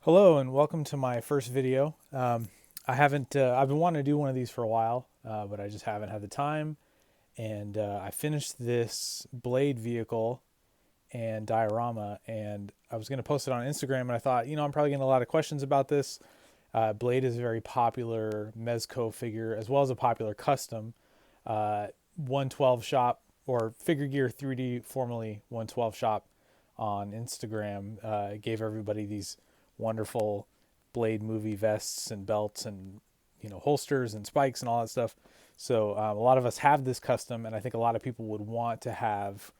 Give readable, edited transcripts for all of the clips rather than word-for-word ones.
Hello and welcome to my first video. I've been wanting to do one of these for a while, but I just haven't had the time. And I finished this Blade vehicle and diorama, and I was going to post it on Instagram. And I thought, I'm probably getting a lot of questions about this. Blade is a very popular Mezco figure, as well as a popular custom. 112 shop, or Figure Gear 3D, formerly 112 shop on Instagram, gave everybody these wonderful Blade movie vests and belts and holsters and spikes and all that stuff. So a lot of us have this custom, and I think a lot of people would want to have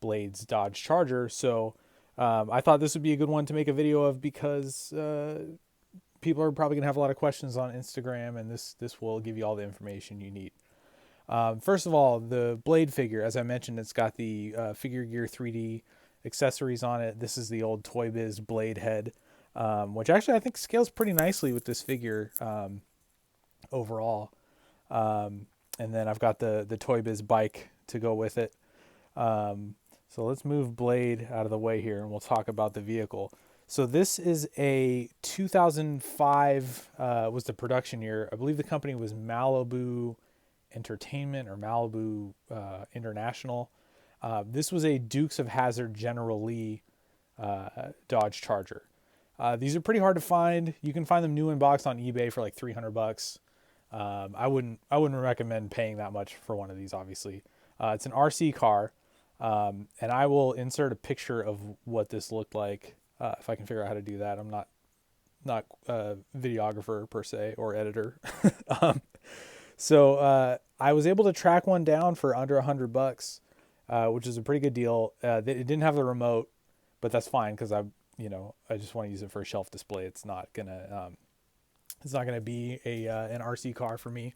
Blade's Dodge Charger. So I thought this would be a good one to make a video of because people are probably going to have a lot of questions on Instagram, and this will give you all the information you need. First of all, the Blade figure, as I mentioned, it's got the Figure Gear 3D accessories on it. This is the old Toy Biz Blade head, which actually I think scales pretty nicely with this figure overall. And then I've got the Toy Biz bike to go with it. So let's move Blade out of the way here, and we'll talk about the vehicle. So this is a 2005 was the production year. I believe the company was Malibu Entertainment or Malibu International. This was a Dukes of Hazzard General Lee Dodge Charger. These are pretty hard to find. You can find them new in box on eBay for like $300. I wouldn't recommend paying that much for one of these. Obviously, it's an RC car, and I will insert a picture of what this looked like if I can figure out how to do that. I'm not a videographer per se or editor. So I was able to track one down for under $100, which is a pretty good deal. It didn't have the remote, but that's fine because I just want to use it for a shelf display. It's not gonna be an RC car for me.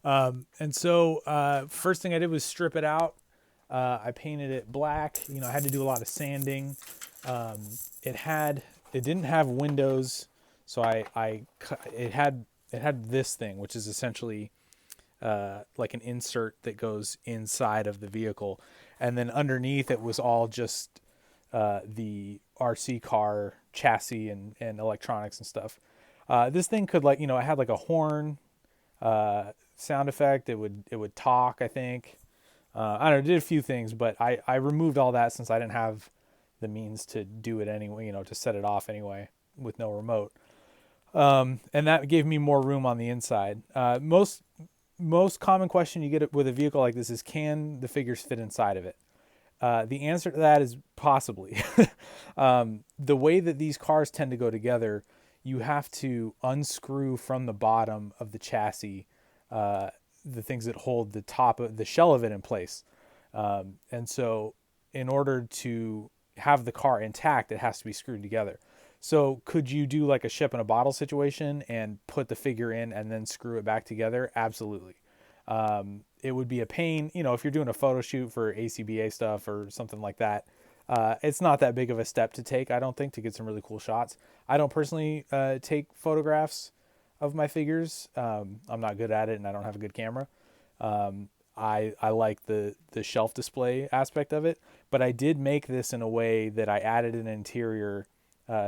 And so first thing I did was strip it out. I painted it black. I had to do a lot of sanding. It didn't have windows, so it had this thing, which is essentially like an insert that goes inside of the vehicle, and then underneath it was all just the RC car chassis and electronics and stuff. This thing could it had like a horn sound effect. It would talk, I think. I don't know, it did a few things, but I removed all that since I didn't have the means to do it anyway, to set it off anyway with no remote. And that gave me more room on the inside. Most common question you get with a vehicle like this is, can the figures fit inside of it? The answer to that is possibly. The way that these cars tend to go together, you have to unscrew from the bottom of the chassis the things that hold the top of the shell of it in place. And so in order to have the car intact, it has to be screwed together. So could you do like a ship in a bottle situation and put the figure in and then screw it back together? Absolutely. It would be a pain, if you're doing a photo shoot for ACBA stuff or something like that. It's not that big of a step to take, I don't think, to get some really cool shots. I don't personally take photographs of my figures. I'm not good at it, and I don't have a good camera. I like the shelf display aspect of it, but I did make this in a way that I added an interior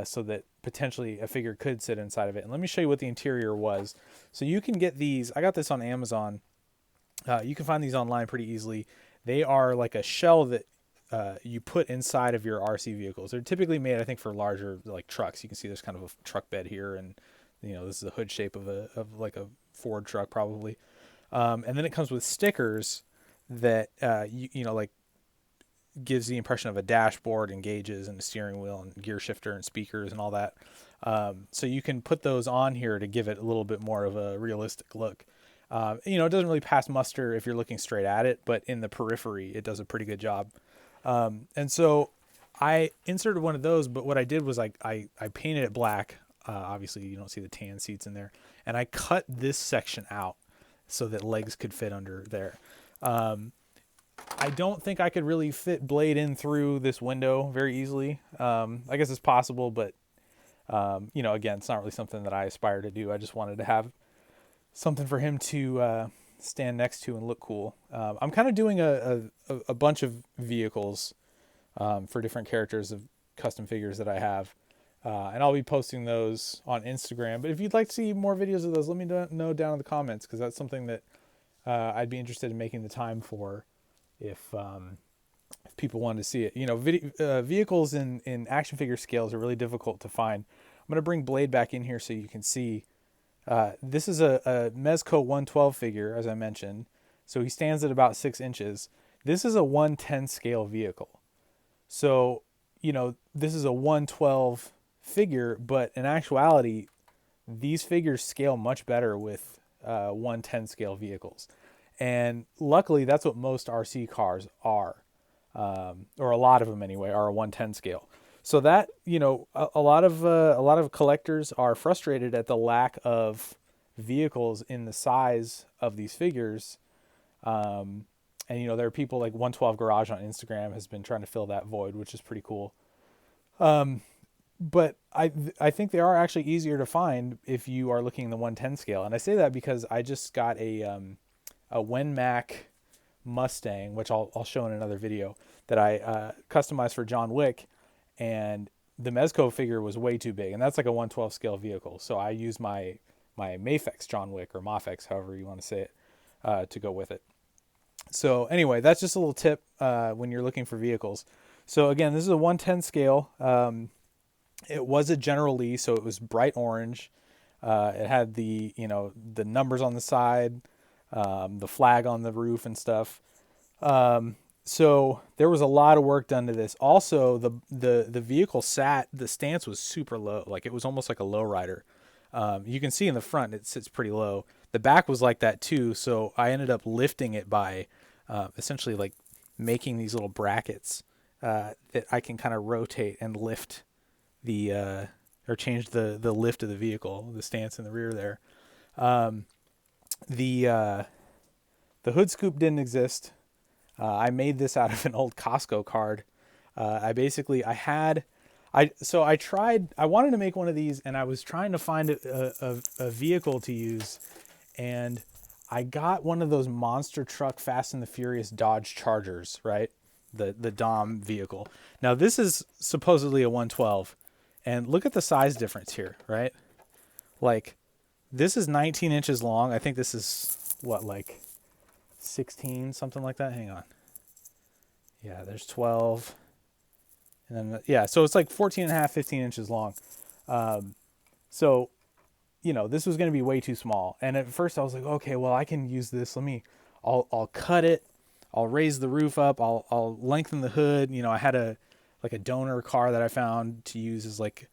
so that potentially a figure could sit inside of it. And let me show you what the interior was. So you can get these. I got this on Amazon. You can find these online pretty easily. They are like a shell that you put inside of your RC vehicles. They're typically made, I think, for larger like trucks. You can see there's kind of a truck bed here, and this is the hood shape of like a Ford truck probably. And then it comes with stickers that like gives the impression of a dashboard and gauges and a steering wheel and gear shifter and speakers and all that. So you can put those on here to give it a little bit more of a realistic look. It doesn't really pass muster if you're looking straight at it, but in the periphery, it does a pretty good job. And so I inserted one of those, but what I did was I painted it black. Obviously, you don't see the tan seats in there. And I cut this section out so that legs could fit under there. I don't think I could really fit Blade in through this window very easily. I guess it's possible, but, again, it's not really something that I aspire to do. I just wanted to have something for him to stand next to and look cool. I'm kind of doing a bunch of vehicles for different characters of custom figures that I have. And I'll be posting those on Instagram. But if you'd like to see more videos of those, let me know down in the comments, because that's something that I'd be interested in making the time for if people wanted to see it. You know, vehicles in action figure scales are really difficult to find. I'm going to bring Blade back in here so you can see. This is a Mezco 112 figure, as I mentioned. So he stands at about 6 inches. This is a 110 scale vehicle. So, you know, this is a 112 figure, but in actuality, these figures scale much better with 110 scale vehicles. And luckily, that's what most RC cars are, or a lot of them anyway, are a 110 scale. So that, you know, a lot of collectors are frustrated at the lack of vehicles in the size of these figures. And you know, there are people like 112 Garage on Instagram has been trying to fill that void, which is pretty cool. But I think they are actually easier to find if you are looking in the 110 scale. And I say that because I just got a Wenmac Mustang, which I'll show in another video, that I customized for John Wick, and the Mezco figure was way too big, and that's like a 112 scale vehicle. So I used my Mafex John Wick, or Mafex, however you want to say it, to go with it. So anyway, that's just a little tip when you're looking for vehicles. So again, this is a 110 scale. It was a General Lee, so it was bright orange. It had the, you know, the numbers on the side, the flag on the roof and stuff. So there was a lot of work done to this. Also, the vehicle the stance was super low. Like, it was almost like a low rider. You can see in the front, it sits pretty low. The back was like that too. So I ended up lifting it by, essentially like making these little brackets, that I can kind of rotate and lift or change the lift of the vehicle, the stance in the rear there. The hood scoop didn't exist. I made this out of an old Costco card. I wanted to make one of these, and I was trying to find a vehicle to use, and I got one of those monster truck Fast and the Furious Dodge Chargers, right? The Dom vehicle. Now this is supposedly a 112, and look at the size difference here, right? Like, this is 19 inches long. I think this is what, like 16, something like that. Hang on. Yeah, there's 12. And then, yeah, so it's like 14 and a half, 15 inches long. So, you know, this was going to be way too small. And at first I was like, okay, well, I can use this. I'll cut it. I'll raise the roof up. I'll lengthen the hood. You know, I had a donor car that I found to use as like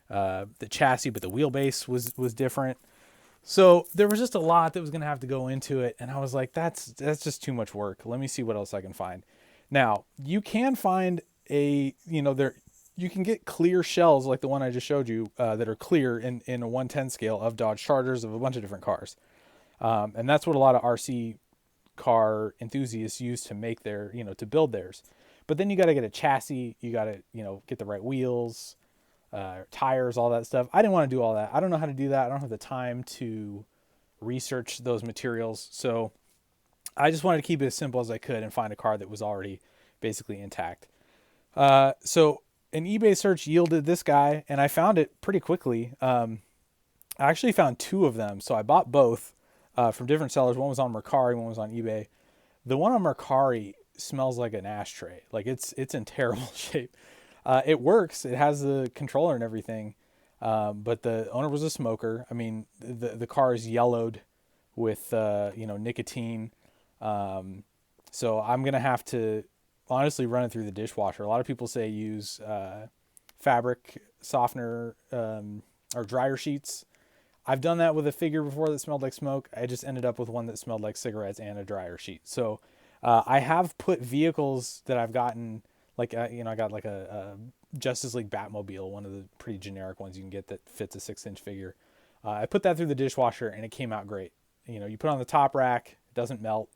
the chassis, but the wheelbase was different. So there was just a lot that was going to have to go into it. And I was like, that's just too much work. Let me see what else I can find. Now, you can find you can get clear shells like the one I just showed you, that are clear in a 110 scale of Dodge Chargers, of a bunch of different cars. And that's what a lot of RC car enthusiasts use to make to build theirs. But then you got to get a chassis, you got to, get the right wheels, tires, all that stuff. I didn't want to do all that. I don't know how to do that. I don't have the time to research those materials. So I just wanted to keep it as simple as I could and find a car that was already basically intact. So an eBay search yielded this guy, and I found it pretty quickly. I actually found two of them. So I bought both from different sellers. One was on Mercari, one was on eBay. The one on Mercari smells like an ashtray. Like, it's in terrible shape. It works. It has the controller and everything. But the owner was a smoker. I mean, the car is yellowed with, nicotine. So I'm going to have to honestly run it through the dishwasher. A lot of people say use fabric softener or dryer sheets. I've done that with a figure before that smelled like smoke. I just ended up with one that smelled like cigarettes and a dryer sheet. So I have put vehicles that I've gotten, like, I got like a Justice League Batmobile, one of the pretty generic ones you can get that fits a 6-inch figure. I put that through the dishwasher and it came out great. You put it on the top rack, it doesn't melt.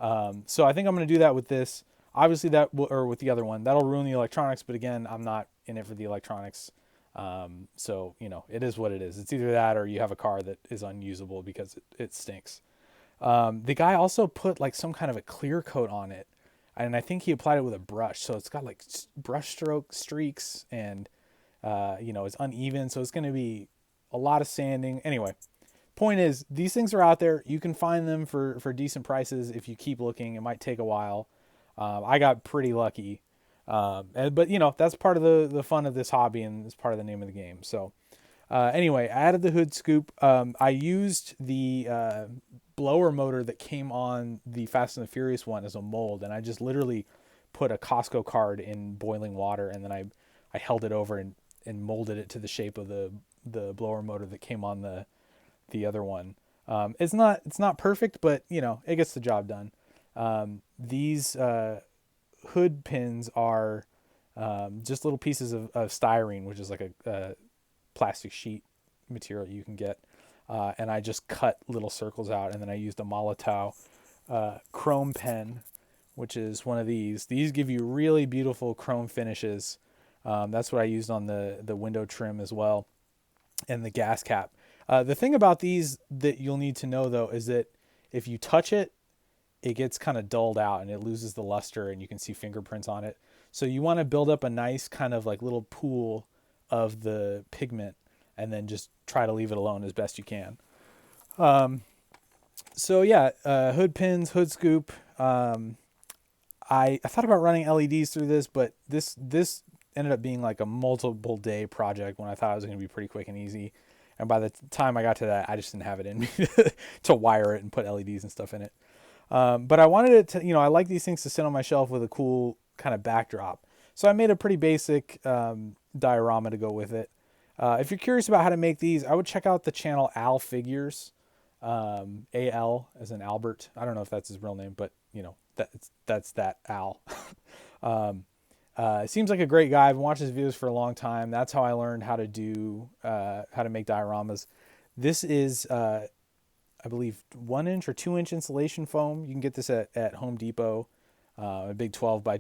So I think I'm going to do that with this. Obviously or with the other one, that'll ruin the electronics, but again, I'm not in it for the electronics. So, it is what it is. It's either that or you have a car that is unusable because it stinks. The guy also put like some kind of a clear coat on it, and I think he applied it with a brush. So it's got like brush stroke streaks, and it's uneven, so it's going to be a lot of sanding. Anyway, point is, these things are out there. You can find them for decent prices if you keep looking. It might take a while. I got pretty lucky. But that's part of the fun of this hobby, and it's part of the name of the game. So anyway, I added the hood scoop. I used the blower motor that came on the Fast and the Furious one as a mold, and I just literally put a Costco card in boiling water, and then I held it over and molded it to the shape of the blower motor that came on the other one. It's not perfect, but it gets the job done. These hood pins are just little pieces of styrene, which is like a plastic sheet material you can get. And I just cut little circles out, and then I used a Molotow chrome pen, which is one of these. These give you really beautiful chrome finishes. That's what I used on the window trim as well, and the gas cap. The thing about these that you'll need to know, though, is that if you touch it, it gets kind of dulled out and it loses the luster, and you can see fingerprints on it. So you want to build up a nice kind of like little pool of the pigment, and then just try to leave it alone as best you can. So yeah, hood pins, hood scoop. I thought about running LEDs through this, but this ended up being like a multiple day project when I thought it was going to be pretty quick and easy. And by the time I got to that, I just didn't have it in me to wire it and put LEDs and stuff in it. But I wanted it to, I like these things to sit on my shelf with a cool kind of backdrop. So I made a pretty basic diorama to go with it. If you're curious about how to make these, I would check out the channel Al Figures, AL as in Albert. I don't know if that's his real name, but that's that Al. Seems like a great guy. I've watched his videos for a long time. That's how I learned how to make dioramas. This is, I believe, 1 inch or 2 inch insulation foam. You can get this at Home Depot. A big 24 by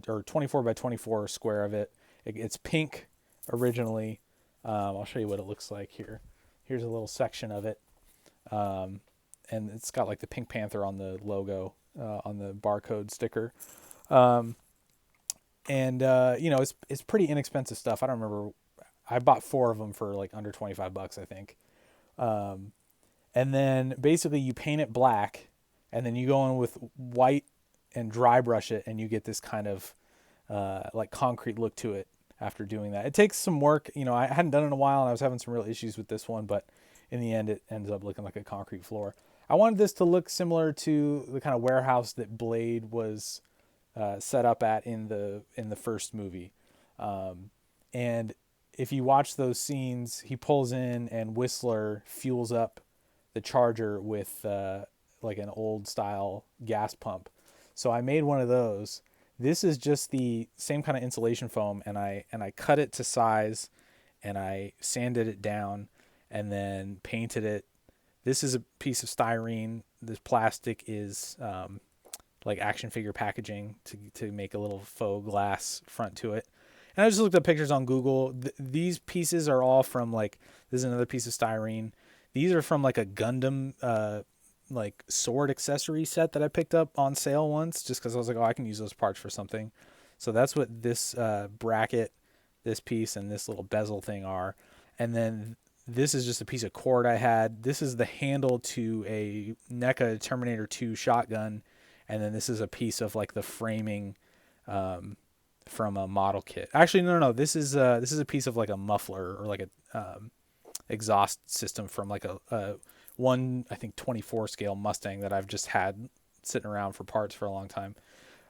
24 square of it. It's pink originally. I'll show you what it looks like here. Here's a little section of it. And it's got like the Pink Panther on the logo, on the barcode sticker. It's pretty inexpensive stuff. I don't remember. I bought 4 of them for like under $25, I think. And then basically you paint it black, and then you go in with white and dry brush it, and you get this kind of like concrete look to it after doing that. It takes some work. I hadn't done it in a while, and I was having some real issues with this one, but in the end, it ends up looking like a concrete floor. I wanted this to look similar to the kind of warehouse that Blade was set up at in the first movie. And if you watch those scenes, he pulls in and Whistler fuels up the Charger with like an old style gas pump. So I made one of those. This is just the same kind of insulation foam, and I cut it to size, and I sanded it down, and then painted it. This is a piece of styrene. This plastic is like action figure packaging to make a little faux glass front to it. And I just looked up pictures on Google. These pieces are all from this is another piece of styrene. These are from like a Gundam like sword accessory set that I picked up on sale once, just because I was like, I can use those parts for something. So that's what this bracket, this piece, and this little bezel thing are. And then this is just a piece of cord I had. This is the handle to a NECA Terminator 2 shotgun. And then this is a piece of like the framing from a model kit. Actually, no. This is a piece of like a muffler or like a exhaust system from like a 24 scale Mustang that I've just had sitting around for parts for a long time.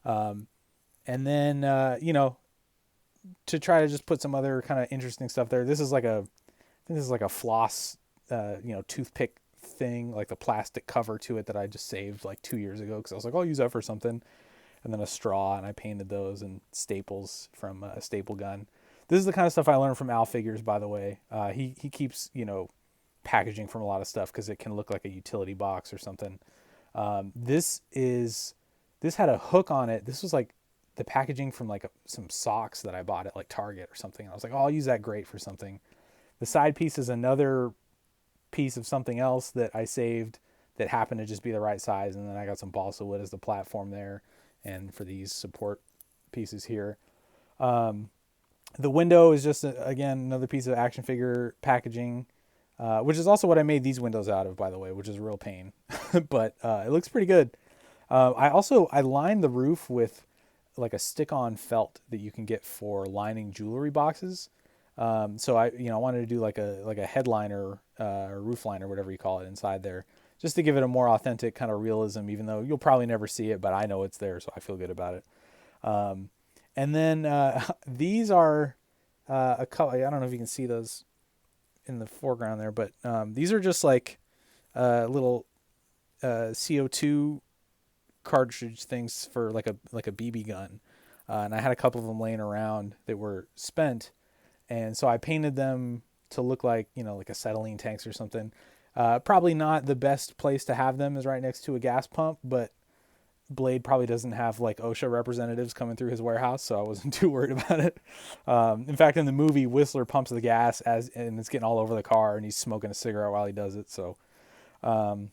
And then to try to just put some other kind of interesting stuff there. This is like a floss toothpick thing, like the plastic cover to it that I just saved like 2 years ago because I was like, I'll use that for something. And then a straw, and I painted those, and staples from a staple gun. This is the kind of stuff I learned from Al Figures, by the way. He keeps packaging from a lot of stuff because it can look like a utility box or something. This had a hook on it. This was like the packaging from like some socks that I bought at like Target or something. I was like, I'll use that grate for something. The side piece is another piece of something else that I saved that happened to just be the right size, and then I got some balsa wood as the platform there and for these support pieces here. The window is just, again, another piece of action figure packaging, which is also what I made these windows out of, by the way, which is a real pain. But it looks pretty good. I lined the roof with like a stick-on felt that you can get for lining jewelry boxes. So I wanted to do like a headliner or roof liner, whatever you call it, inside there, just to give it a more authentic kind of realism. Even though you'll probably never see it, but I know it's there, so I feel good about it. Um, and then these are a couple. I don't know if you can see those in the foreground there, but these are just like little CO2 cartridge things for like a BB gun, and I had a couple of them laying around that were spent, and so I painted them to look like like acetylene tanks or something. Probably not the best place to have them is right next to a gas pump, but Blade probably doesn't have like OSHA representatives coming through his warehouse, so I wasn't too worried about it. In fact, in the movie, Whistler pumps the gas and it's getting all over the car, and he's smoking a cigarette while he does it. So, um,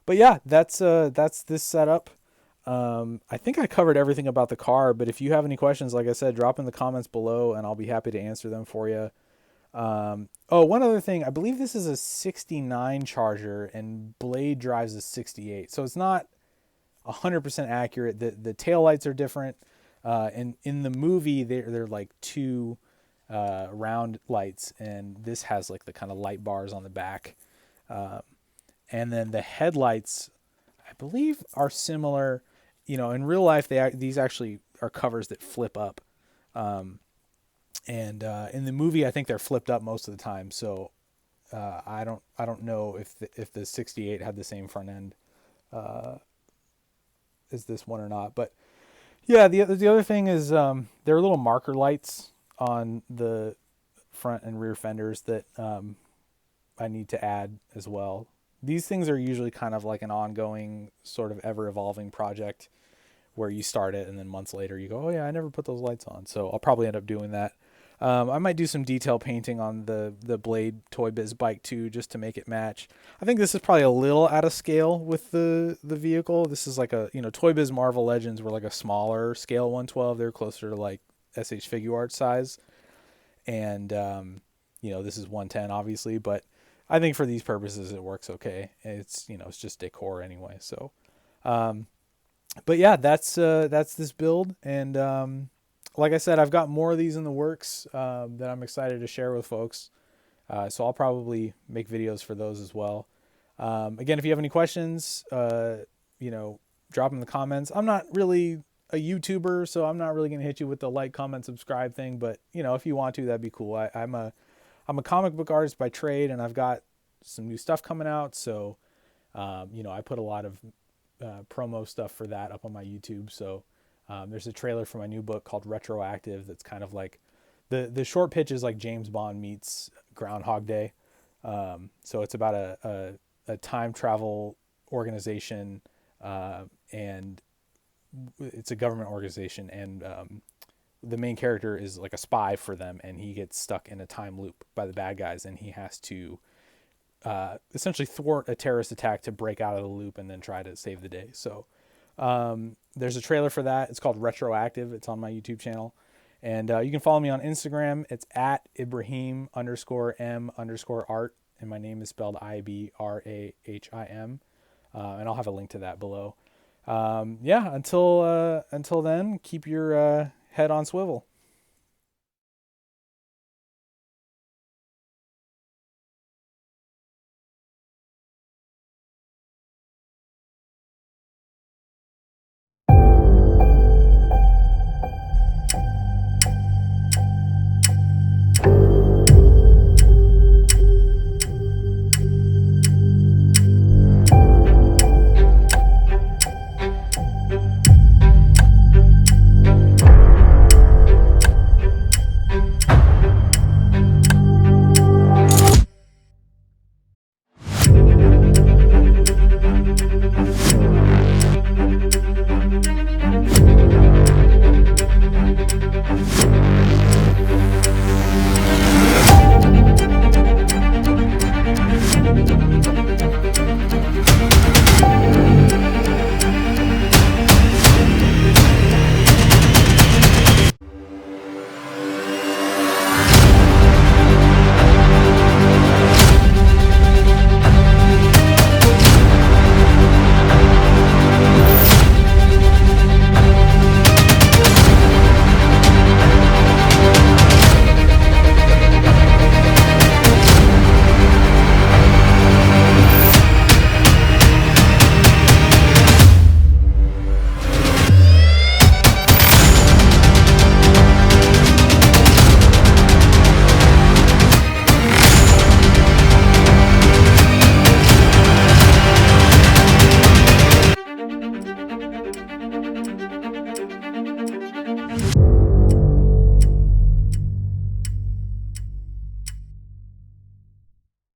but yeah, that's this setup. I think I covered everything about the car, but if you have any questions, like I said, drop in the comments below, and I'll be happy to answer them for you. One other thing, I believe this is a 69 Charger, and Blade drives a 68, so it's not 100% accurate. The tail lights are different. And in the movie, they're like two round lights, and this has like the kind of light bars on the back. And then the headlights, I believe, are similar. In real life, these actually are covers that flip up. And in the movie, I think they're flipped up most of the time. So I don't know if the 68 had the same front end as this one or not. But yeah, the other thing is there are little marker lights on the front and rear fenders that I need to add as well. These things are usually kind of like an ongoing, sort of ever evolving project where you start it and then months later you go, oh yeah, I never put those lights on. So I'll probably end up doing that. I might do some detail painting on the Blade Toy Biz bike too, just to make it match. I think this is probably a little out of scale with the vehicle. This is like Toy Biz Marvel Legends were like a smaller scale 112. They're closer to like SH Figuart size. And, this is 110 obviously, but I think for these purposes it works okay. It's just decor anyway. So, but yeah, that's this build. And, like I said, I've got more of these in the works that I'm excited to share with folks. So I'll probably make videos for those as well. Again, if you have any questions, drop them in the comments. I'm not really a YouTuber, so I'm not really going to hit you with the like, comment, subscribe thing. But, if you want to, that'd be cool. I'm a comic book artist by trade, and I've got some new stuff coming out. So, I put a lot of promo stuff for that up on my YouTube. So there's a trailer for my new book called Retroactive that's kind of like the short pitch is like James Bond meets Groundhog Day. So it's about a time travel organization, and it's a government organization, and the main character is like a spy for them, and he gets stuck in a time loop by the bad guys, and he has to essentially thwart a terrorist attack to break out of the loop and then try to save the day. So there's a trailer for that. It's called Retroactive. It's on my YouTube channel. And you can follow me on Instagram. It's at Ibrahim_M_art. And my name is spelled Ibrahim. And I'll have a link to that below. Until then, keep your head on swivel.